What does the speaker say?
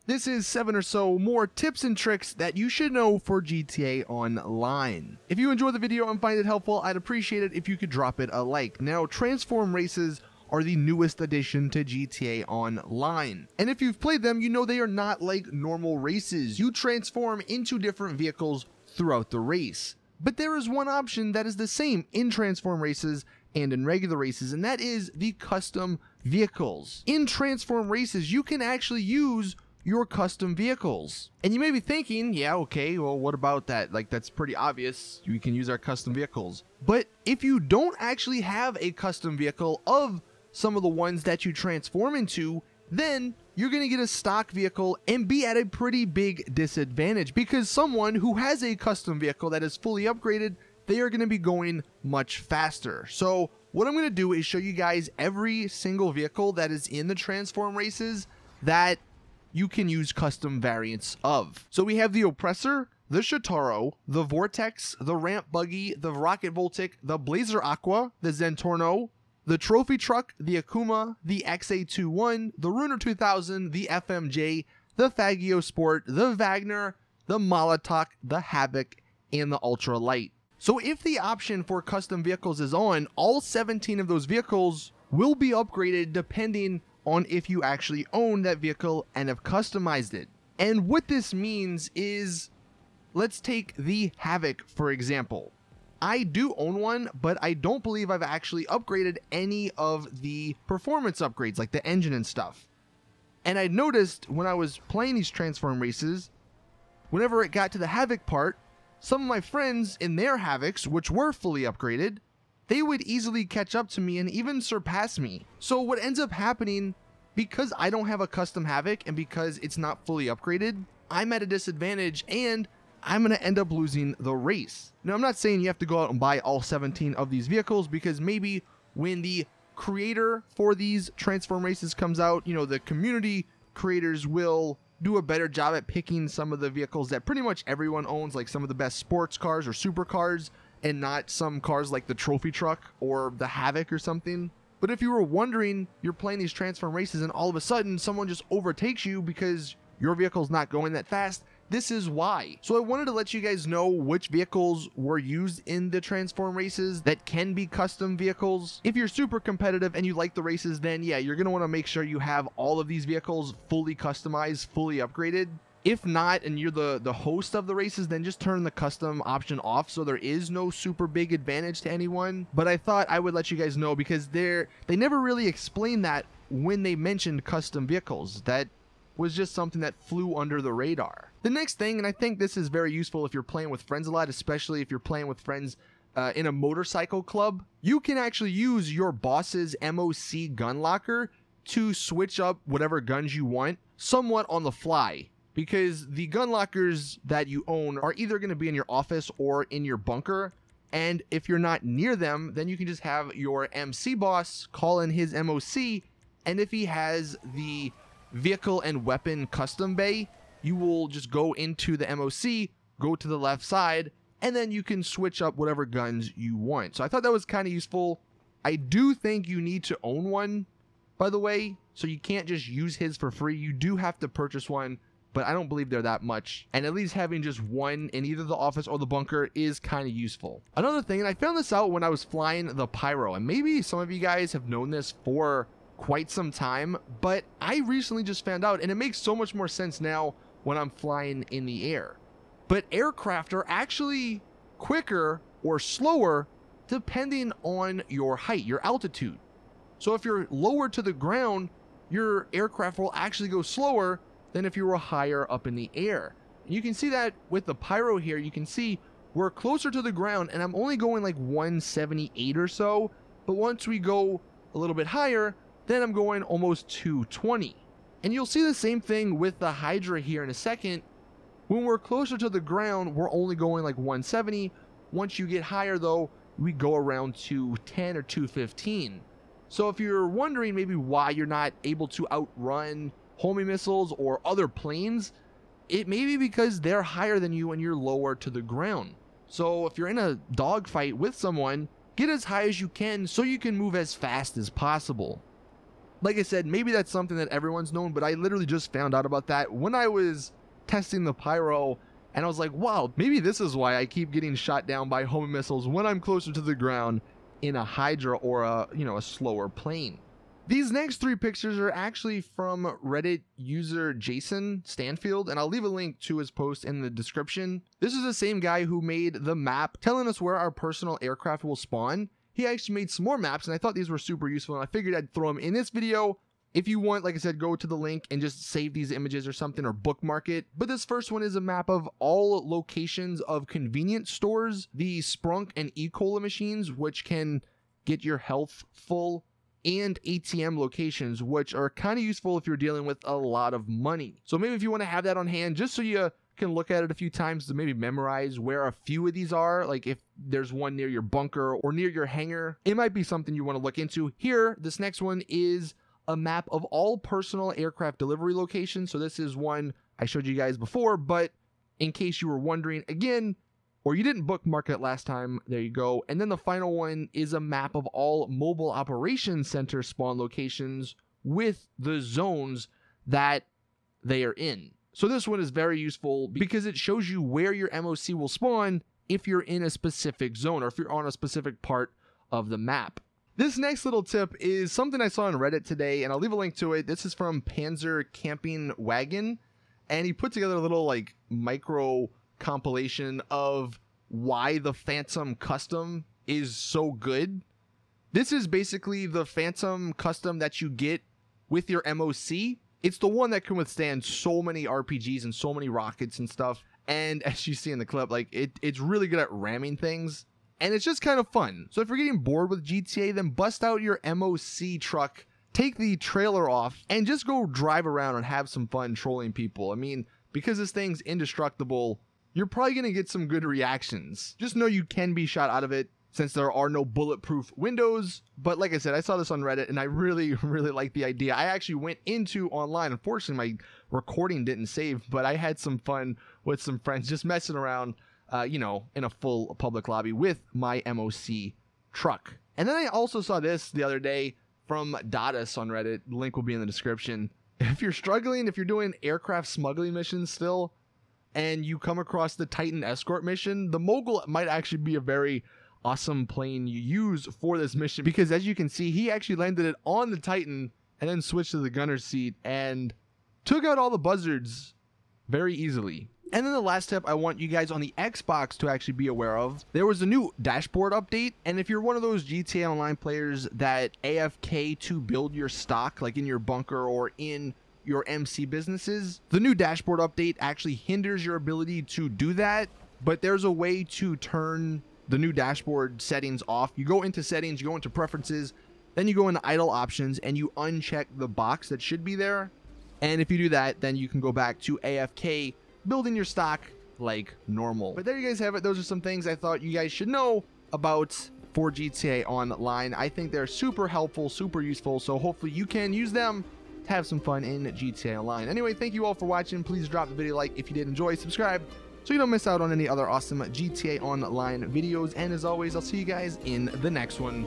This is 7 or so more tips and tricks that you should know for GTA Online. If you enjoyed the video and find it helpful, I'd appreciate it if you could drop it a like. Now, transform races are the newest addition to GTA Online. And if you've played them, you know they are not like normal races. You transform into different vehicles throughout the race. But there is one option that is the same in transform races and in regular races, and that is the custom vehicles. In transform races, you can actually use your custom vehicles. And you may be thinking, yeah, okay, well, what about that? Like, that's pretty obvious. We can use our custom vehicles. But if you don't actually have a custom vehicle of some of the ones that you transform into, then you're going to get a stock vehicle and be at a pretty big disadvantage, because someone who has a custom vehicle that is fully upgraded, they are going to be going much faster. So what I'm going to do is show you guys every single vehicle that is in the transform races that you can use custom variants of. So we have the Oppressor, the Shotaro, the Vortex, the Ramp Buggy, the Rocket Voltic, the Blazer Aqua, the Zentorno, the Trophy Truck, the Akuma, the XA21, the Ruiner 2000, the FMJ, the Fagio Sport, the Wagner, the Molotok, the Havoc, and the Ultra Light. So if the option for custom vehicles is on, all 17 of those vehicles will be upgraded depending on if you actually own that vehicle and have customized it. And what this means is, let's take the Havoc for example. I do own one, but I don't believe I've actually upgraded any of the performance upgrades, like the engine and stuff. And I noticed when I was playing these transform races, whenever it got to the Havoc part, some of my friends in their Havocs, which were fully upgraded, they would easily catch up to me and even surpass me. So what ends up happening, because I don't have a custom Havoc and because it's not fully upgraded, I'm at a disadvantage and I'm going to end up losing the race. Now, I'm not saying you have to go out and buy all 17 of these vehicles, because maybe when the creator for these transform races comes out, you know, the community creators will do a better job at picking some of the vehicles that pretty much everyone owns, like some of the best sports cars or supercars, and not some cars like the Trophy Truck or the Havoc or something. But if you were wondering, you're playing these transform races and all of a sudden someone just overtakes you because your vehicle's not going that fast, this is why. So I wanted to let you guys know which vehicles were used in the transform races that can be custom vehicles. If you're super competitive and you like the races, then yeah, you're going to want to make sure you have all of these vehicles fully customized, fully upgraded. If not, and you're the host of the races, then just turn the custom option off so there is no super big advantage to anyone. But I thought I would let you guys know, because they never really explained that when they mentioned custom vehicles. That was just something that flew under the radar. The next thing, and I think this is very useful if you're playing with friends a lot, especially if you're playing with friends in a motorcycle club, you can actually use your boss's MOC gun locker to switch up whatever guns you want somewhat on the fly. Because the gun lockers that you own are either going to be in your office or in your bunker. And if you're not near them, then you can just have your MC boss call in his MOC. And if he has the vehicle and weapon custom bay, you will just go into the MOC, go to the left side, and then you can switch up whatever guns you want. So I thought that was kind of useful. I do think you need to own one, by the way. So you can't just use his for free. You do have to purchase one, but I don't believe they're that much. And at least having just one in either the office or the bunker is kind of useful. Another thing, and I found this out when I was flying the Pyro, and maybe some of you guys have known this for quite some time, but I recently just found out, and it makes so much more sense now when I'm flying in the air. But aircraft are actually quicker or slower depending on your height, your altitude. So if you're lower to the ground, your aircraft will actually go slower than if you were higher up in the air. And you can see that with the Pyro here. You can see we're closer to the ground and I'm only going like 178 or so, but once we go a little bit higher, then I'm going almost 220. And you'll see the same thing with the Hydra here in a second. When we're closer to the ground, we're only going like 170. Once you get higher though, we go around 210 or 215. So if you're wondering maybe why you're not able to outrun homing missiles or other planes, it may be because they're higher than you and you're lower to the ground. So if you're in a dogfight with someone, get as high as you can so you can move as fast as possible. Like I said, maybe that's something that everyone's known, but I literally just found out about that when I was testing the pyro, and I was like, wow, maybe this is why I keep getting shot down by homing missiles when I'm closer to the ground in a Hydra or a slower plane. These next 3 pictures are actually from Reddit user Jason Stanfield, and I'll leave a link to his post in the description. This is the same guy who made the map telling us where our personal aircraft will spawn. He actually made some more maps, and I thought these were super useful, and I figured I'd throw them in this video. If you want, like I said, go to the link and just save these images or something, or bookmark it. But this first one is a map of all locations of convenience stores, the Sprunk and E-Cola machines, which can get your health full, and ATM locations, which are kind of useful if you're dealing with a lot of money. So maybe if you want to have that on hand, just so you can look at it a few times to maybe memorize where a few of these are, like if there's one near your bunker or near your hangar, it might be something you want to look into. Here, this next one is a map of all personal aircraft delivery locations. So this is one I showed you guys before, but in case you were wondering again, or you didn't bookmark it last time, there you go. And then the final one is a map of all mobile operations center spawn locations with the zones that they are in. So this one is very useful because it shows you where your MOC will spawn if you're in a specific zone or if you're on a specific part of the map. This next little tip is something I saw on Reddit today, and I'll leave a link to it. This is from Panzer Camping Wagon, and he put together a little like micro compilation of why the Phantom Custom is so good. This is basically the Phantom Custom that you get with your MOC. It's the one that can withstand so many RPGs and so many rockets and stuff. And as you see in the clip, like it's really good at ramming things. And it's just kind of fun. So if you're getting bored with GTA, then bust out your MOC truck, take the trailer off, and just go drive around and have some fun trolling people. I mean, because this thing's indestructible, you're probably going to get some good reactions. Just know you can be shot out of it since there are no bulletproof windows. But like I said, I saw this on Reddit and I really like the idea. I actually went into online. Unfortunately, my recording didn't save, but I had some fun with some friends just messing around, in a full public lobby with my MOC truck. And then I also saw this the other day from Dottis on Reddit. The link will be in the description. If you're struggling, if you're doing aircraft smuggling missions still, and you come across the Titan Escort mission, the Mogul might actually be a very awesome plane you use for this mission, because as you can see, he actually landed it on the Titan and then switched to the gunner seat and took out all the buzzards very easily. And then the last tip I want you guys on the Xbox to actually be aware of, there was a new dashboard update, and if you're one of those GTA Online players that AFK to build your stock, like in your bunker or in your MC businesses, the new dashboard update actually hinders your ability to do that, but there's a way to turn the new dashboard settings off. You go into settings, you go into preferences, then you go into idle options and you uncheck the box that should be there. And if you do that, then you can go back to AFK, building your stock like normal. But there you guys have it. Those are some things I thought you guys should know about for GTA Online. I think they're super helpful, super useful, so hopefully you can use them to have some fun in GTA Online. Anyway, thank you all for watching. Please drop the video a like if you did enjoy, subscribe so you don't miss out on any other awesome GTA Online videos, and as always, I'll see you guys in the next one.